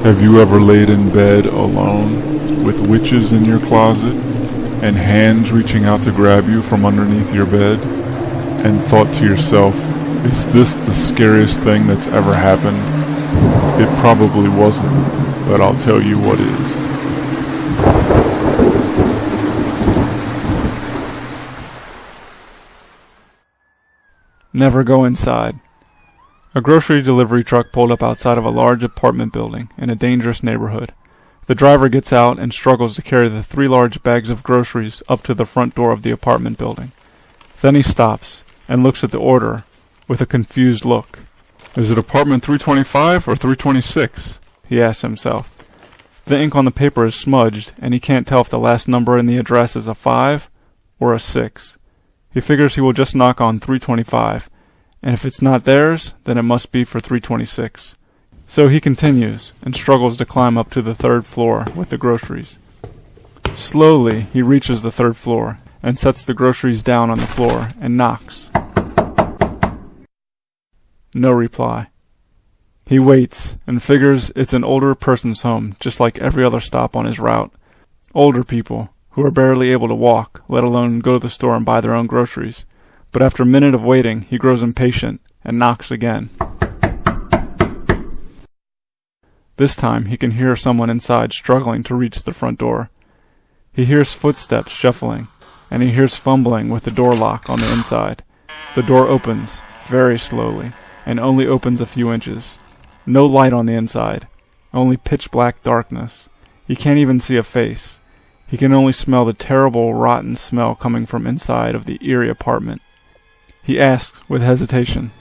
Have you ever laid in bed alone with witches in your closet and hands reaching out to grab you from underneath your bed and thought to yourself, is this the scariest thing that's ever happened? It probably wasn't, but I'll tell you what is. Never go inside. A grocery delivery truck pulled up outside of a large apartment building in a dangerous neighborhood. The driver gets out and struggles to carry the 3 large bags of groceries up to the front door of the apartment building. Then he stops and looks at the order with a confused look. Is it apartment 325 or 326? He asks himself. The ink on the paper is smudged, and he can't tell if the last number in the address is a 5 or a 6. He figures he will just knock on 325, and if it's not theirs, then it must be for 326. So he continues and struggles to climb up to the 3rd floor with the groceries. Slowly, he reaches the 3rd floor and sets the groceries down on the floor and knocks. No reply. He waits and figures it's an older person's home, just like every other stop on his route. Older people who are barely able to walk, let alone go to the store and buy their own groceries. But after a minute of waiting, he grows impatient and knocks again. This time, he can hear someone inside struggling to reach the front door. He hears footsteps shuffling, and he hears fumbling with the door lock on the inside. The door opens, very slowly, and only opens a few inches. No light on the inside, only pitch-black darkness. He can't even see a face. He can only smell the terrible, rotten smell coming from inside of the eerie apartment. He asks with hesitation,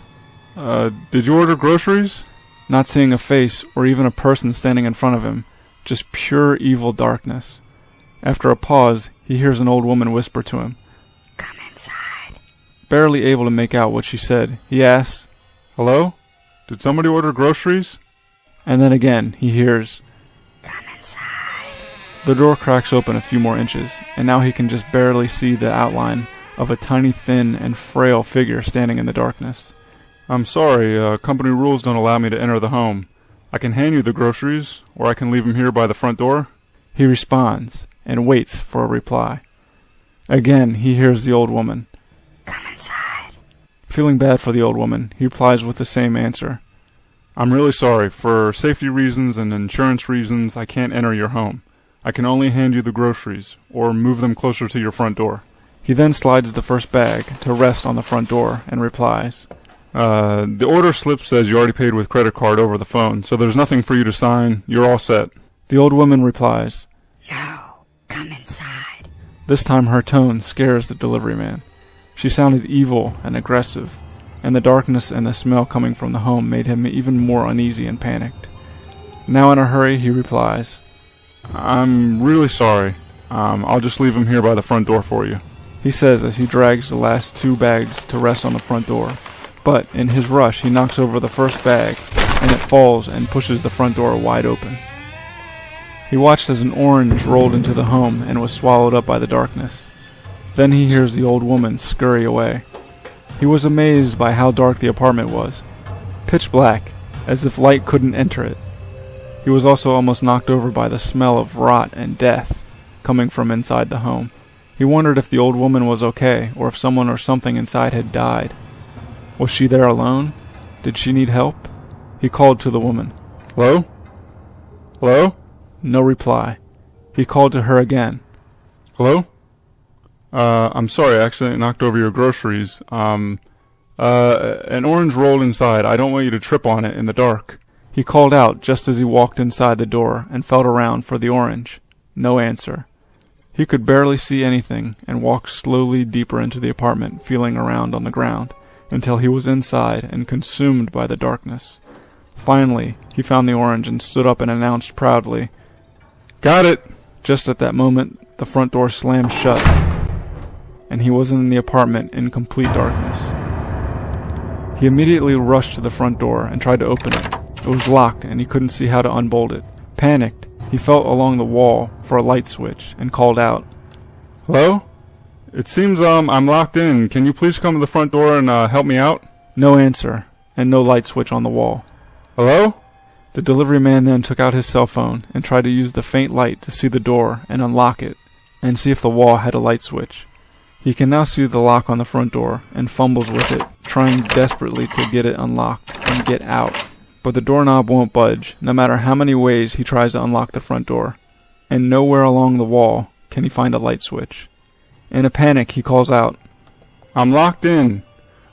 Did you order groceries? Not seeing a face or even a person standing in front of him, just pure evil darkness. After a pause, he hears an old woman whisper to him, "Come inside." Barely able to make out what she said, he asks, Hello? Did somebody order groceries? And then again, he hears, "Come inside." The door cracks open a few more inches, and now he can just barely see the outline of a tiny, thin, and frail figure standing in the darkness. I'm sorry, company rules don't allow me to enter the home. I can hand you the groceries, or I can leave them here by the front door. He responds, and waits for a reply. Again, he hears the old woman. "Come inside." Feeling bad for the old woman, he replies with the same answer. I'm really sorry. For safety reasons and insurance reasons, I can't enter your home. I can only hand you the groceries, or move them closer to your front door. He then slides the first bag to rest on the front door and replies, The order slip says you already paid with credit card over the phone, so there's nothing for you to sign. You're all set. The old woman replies, "No, come inside." This time her tone scares the delivery man. She sounded evil and aggressive, and the darkness and the smell coming from the home made him even more uneasy and panicked. Now in a hurry, he replies, I'm really sorry. I'll just leave them here by the front door for you. He says as he drags the last 2 bags to rest on the front door. But in his rush, he knocks over the first bag, and it falls and pushes the front door wide open. He watched as an orange rolled into the home and was swallowed up by the darkness. Then he hears the old woman scurry away. He was amazed by how dark the apartment was. Pitch black, as if light couldn't enter it. He was also almost knocked over by the smell of rot and death coming from inside the home. He wondered if the old woman was okay, or if someone or something inside had died. Was she there alone? Did she need help? He called to the woman. Hello? Hello? No reply. He called to her again. Hello? I'm sorry, I accidentally knocked over your groceries. An orange rolled inside. I don't want you to trip on it in the dark. He called out just as he walked inside the door and felt around for the orange. No answer. He could barely see anything and walked slowly deeper into the apartment, feeling around on the ground, until he was inside and consumed by the darkness. Finally, he found the orange and stood up and announced proudly, Got it! Just at that moment, the front door slammed shut, and he was in the apartment in complete darkness. He immediately rushed to the front door and tried to open it. It was locked, and he couldn't see how to unbolt it. Panicked, he felt along the wall for a light switch and called out, Hello? It seems I'm locked in. Can you please come to the front door and help me out? No answer, and no light switch on the wall. Hello? The delivery man then took out his cell phone and tried to use the faint light to see the door and unlock it, and see if the wall had a light switch. He can now see the lock on the front door and fumbles with it, trying desperately to get it unlocked and get out. But the doorknob won't budge, no matter how many ways he tries to unlock the front door, and nowhere along the wall can he find a light switch. In a panic, he calls out, I'm locked in.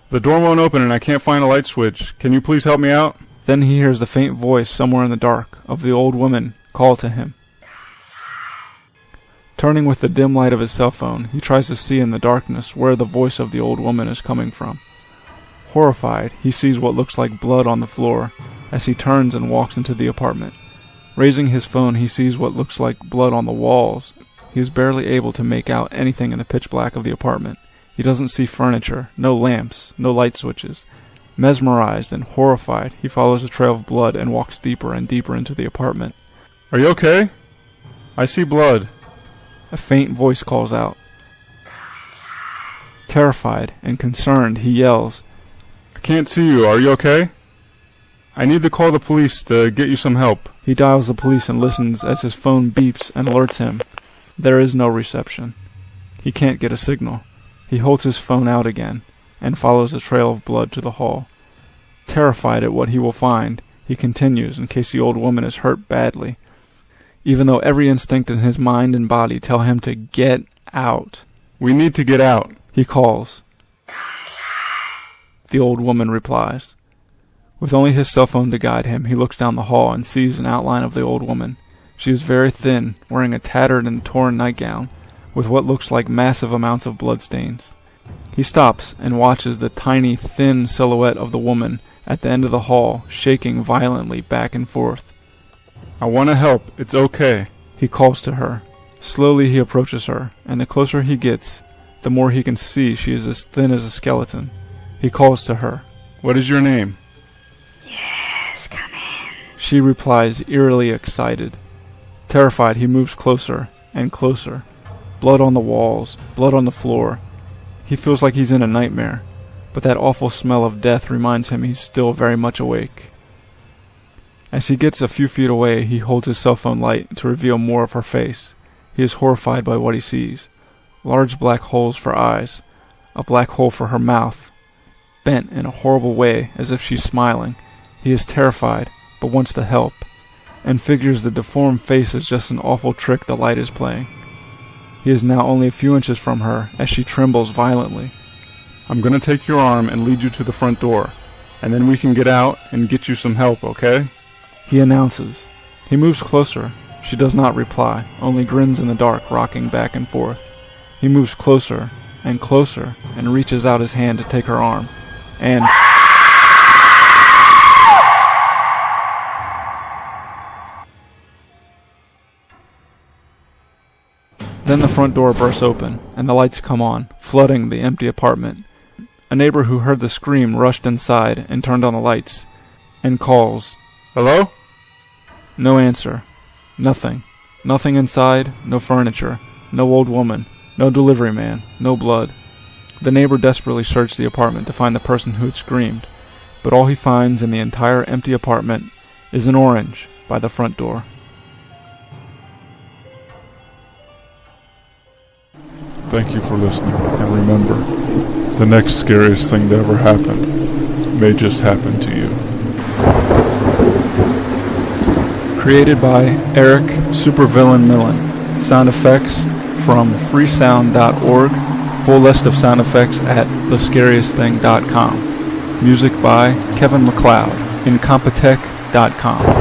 The door won't open and I can't find a light switch. Can you please help me out? Then he hears the faint voice somewhere in the dark of the old woman call to him. Turning with the dim light of his cell phone, he tries to see in the darkness where the voice of the old woman is coming from. Horrified, he sees what looks like blood on the floor as he turns and walks into the apartment. Raising his phone, he sees what looks like blood on the walls. He is barely able to make out anything in the pitch black of the apartment. He doesn't see furniture, no lamps, no light switches. Mesmerized and horrified, he follows a trail of blood and walks deeper and deeper into the apartment. Are you okay? I see blood. A faint voice calls out. Terrified and concerned, he yells, I can't see you. Are you okay? I need to call the police to get you some help. He dials the police and listens as his phone beeps and alerts him. There is no reception. He can't get a signal. He holds his phone out again and follows the trail of blood to the hall. Terrified at what he will find, he continues in case the old woman is hurt badly, even though every instinct in his mind and body tell him to get out. We need to get out. He calls. The old woman replies. With only his cell phone to guide him, he looks down the hall and sees an outline of the old woman. She is very thin, wearing a tattered and torn nightgown, with what looks like massive amounts of bloodstains. He stops and watches the tiny, thin silhouette of the woman at the end of the hall, shaking violently back and forth. I want to help. It's okay. He calls to her. Slowly he approaches her, and the closer he gets, the more he can see she is as thin as a skeleton. He calls to her. What is your name? Yes, come in. She replies, eerily excited. Terrified, he moves closer and closer. Blood on the walls, blood on the floor. He feels like he's in a nightmare, but that awful smell of death reminds him he's still very much awake. As he gets a few feet away, he holds his cell phone light to reveal more of her face. He is horrified by what he sees. Large black holes for eyes, a black hole for her mouth, bent in a horrible way as if she's smiling. He is terrified, but wants to help, and figures the deformed face is just an awful trick the light is playing. He is now only a few inches from her as she trembles violently. I'm going to take your arm and lead you to the front door, and then we can get out and get you some help, okay? He announces. He moves closer. She does not reply, only grins in the dark, rocking back and forth. He moves closer and closer and reaches out his hand to take her arm, and... Then the front door bursts open, and the lights come on, flooding the empty apartment. A neighbor who heard the scream rushed inside and turned on the lights, and calls. Hello? No answer. Nothing. Nothing inside, no furniture, no old woman, no delivery man, no blood. The neighbor desperately searched the apartment to find the person who had screamed, but all he finds in the entire empty apartment is an orange by the front door. Thank you for listening, and remember, the next scariest thing to ever happen may just happen to you. Created by Eric Supervillain Millen. Sound effects from freesound.org. Full list of sound effects at thescariestthing.com. Music by Kevin MacLeod. Incompetech.com.